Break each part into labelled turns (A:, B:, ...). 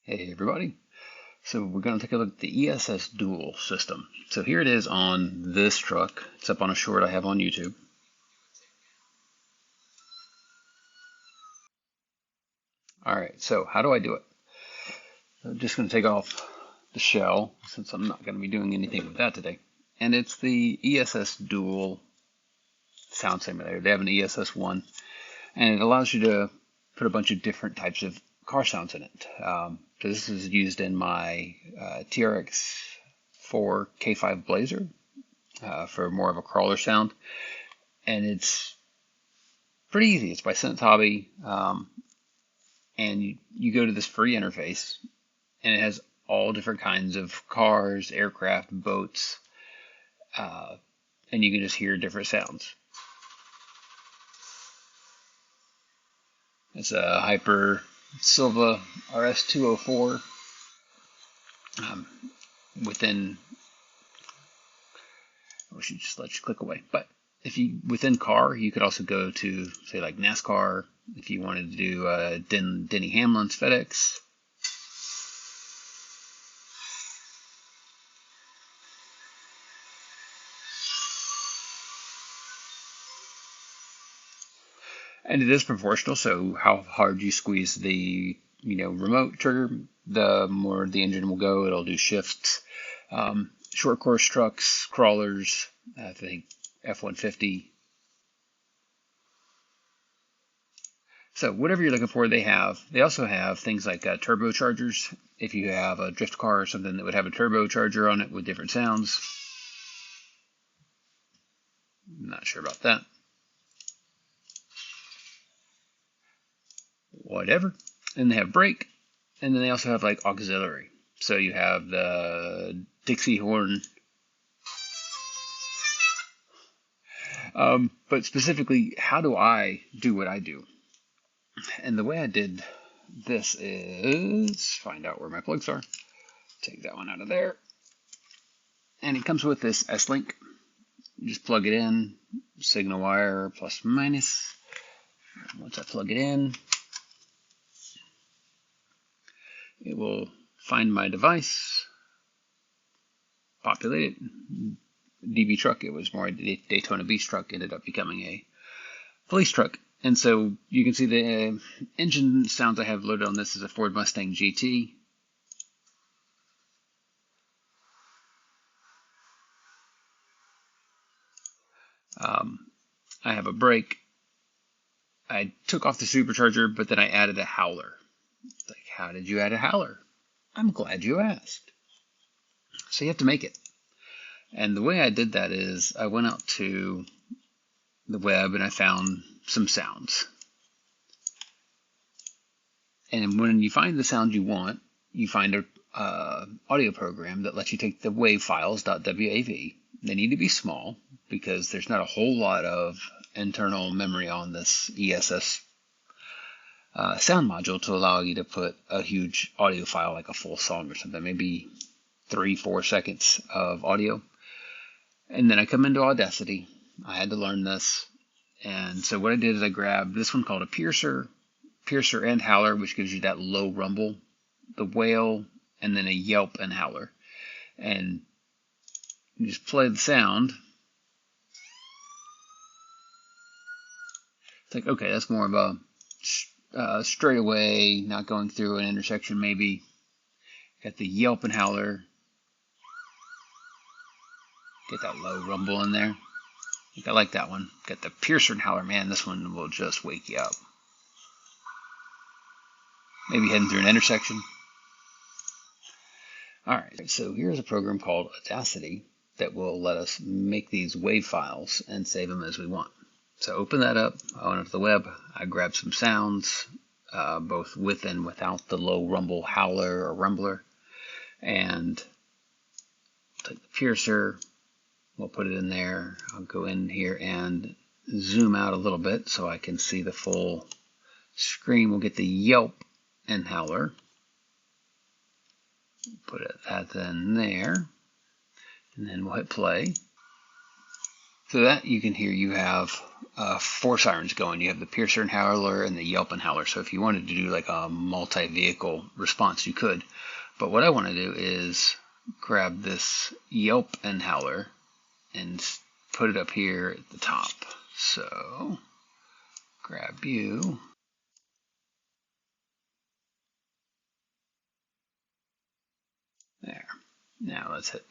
A: Hey everybody. So we're going to take a look at the ESS Dual system. So here it is on this truck. It's up on a short I have on YouTube. Alright, so how do I do it? I'm just going to take off the shell since I'm not going to be doing anything with that today. And it's the ESS Dual sound simulator. They have an ESS 1 and it allows you to put a bunch of different types of car sounds in it. So this is used in my TRX 4 K5 Blazer for more of a crawler sound, and it's pretty easy. It's by Sense Hobby, and you go to this free interface, and it has all different kinds of cars, aircraft, boats, and you can just hear different sounds. It's a Hyper Silva RS204 within. I should just let you click away. But if you within car, you could also go to say like NASCAR. If you wanted to do Denny Hamlin's FedEx. And it is proportional, so how hard you squeeze the remote trigger, the more the engine will go. It'll do shifts. Short course trucks, crawlers, I think F-150. So whatever you're looking for, they also have things like turbochargers. If you have a drift car or something that would have a turbocharger on it with different sounds. I'm not sure about that. Whatever. And they have brake, and then they also have like auxiliary. So you have the Dixie horn. But specifically, how do I do what I do? And the way I did this is find out where my plugs are. Take that one out of there. And it comes with this S-Link. Just plug it in, signal wire plus minus. Once I plug it in, it will find my device, populate it. DB truck, it was more a Daytona Beach truck, ended up becoming a police truck. And so you can see the engine sounds I have loaded on this is a Ford Mustang GT. I have a brake. I took off the supercharger, but then I added a howler. It's like, how did you add a howler? I'm glad you asked. So you have to make it. And the way I did that is I went out to the web and I found some sounds. And when you find the sound you want, you find a audio program that lets you take the WAV files .wav. They need to be small because there's not a whole lot of internal memory on this ESS sound module to allow you to put a huge audio file like a full song or something, maybe 3-4 seconds of audio. And then I come into Audacity. I had to learn this. And so what I did is I grabbed this one called a piercer and howler, which gives you that low rumble, the wail, and then a yelp and howler. And you just play the sound. It's like, okay, that's more of a straightaway, not going through an intersection maybe. Got the yelp and howler. Get that low rumble in there. I like that one. Got the piercer and howler. Man, this one will just wake you up. Maybe heading through an intersection. Alright, so here's a program called Audacity that will let us make these WAV files and save them as we want. So open that up. I went up to the web. I grabbed some sounds, both with and without the low rumble howler or rumbler. And take the piercer. We'll put it in there. I'll go in here and zoom out a little bit so I can see the full screen. We'll get the yelp and howler. Put that in there. And then we'll hit play. So that you can hear, you have 4 sirens going. You have the piercer and howler and the yelp and howler. So if you wanted to do like a multi-vehicle response, you could. But what I want to do is grab this yelp and howler and put it up here at the top. So grab you. There. Now let's hit.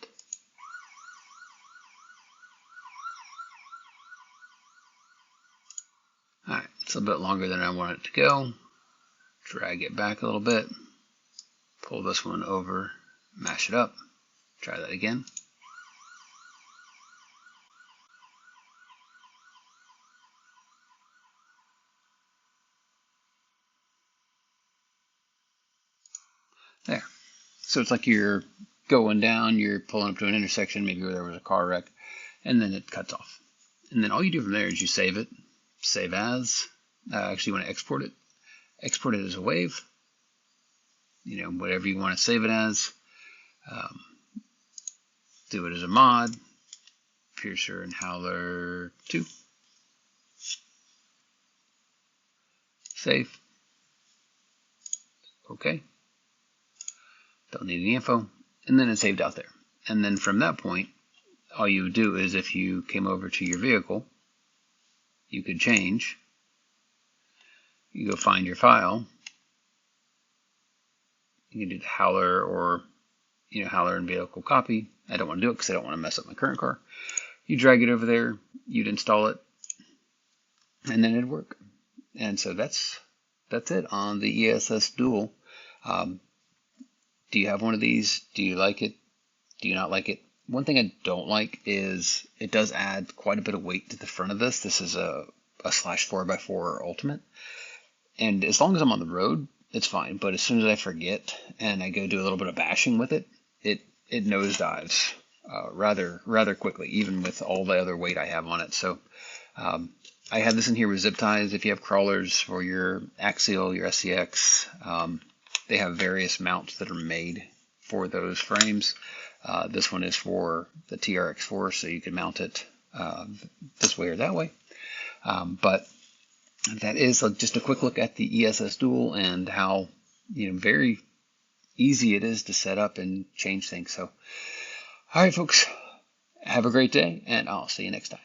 A: Alright, it's a bit longer than I want it to go. Drag it back a little bit. Pull this one over, mash it up. Try that again. There. So it's like you're going down, you're pulling up to an intersection, maybe where there was a car wreck, and then it cuts off. And then all you do from there is you save it, save as. Actually, you want to export it. Export it as a wave. You know, whatever you want to save it as. Do it as a mod. Piercer and howler 2. Save. Okay. Don't need any info. And then it's saved out there. And then from that point, all you would do is if you came over to your vehicle, you could change. You go find your file. You can do the howler or, howler and vehicle copy. I don't want to do it because I don't want to mess up my current car. You drag it over there, you'd install it, and then it'd work. And so that's it on the ESS Dual. Do you have one of these? Do you like it? Do you not like it? One thing I don't like is it does add quite a bit of weight to the front of this. This is a /4x4 Ultimate. And as long as I'm on the road, it's fine. But as soon as I forget and I go do a little bit of bashing with it, it nosedives rather quickly, even with all the other weight I have on it. So I have this in here with zip ties. If you have crawlers for your Axial, your SCX, they have various mounts that are made for those frames. This one is for the TRX4, so you can mount it this way or that way. But that is just a quick look at the ESS Dual and how very easy it is to set up and change things. So, all right, folks, have a great day, and I'll see you next time.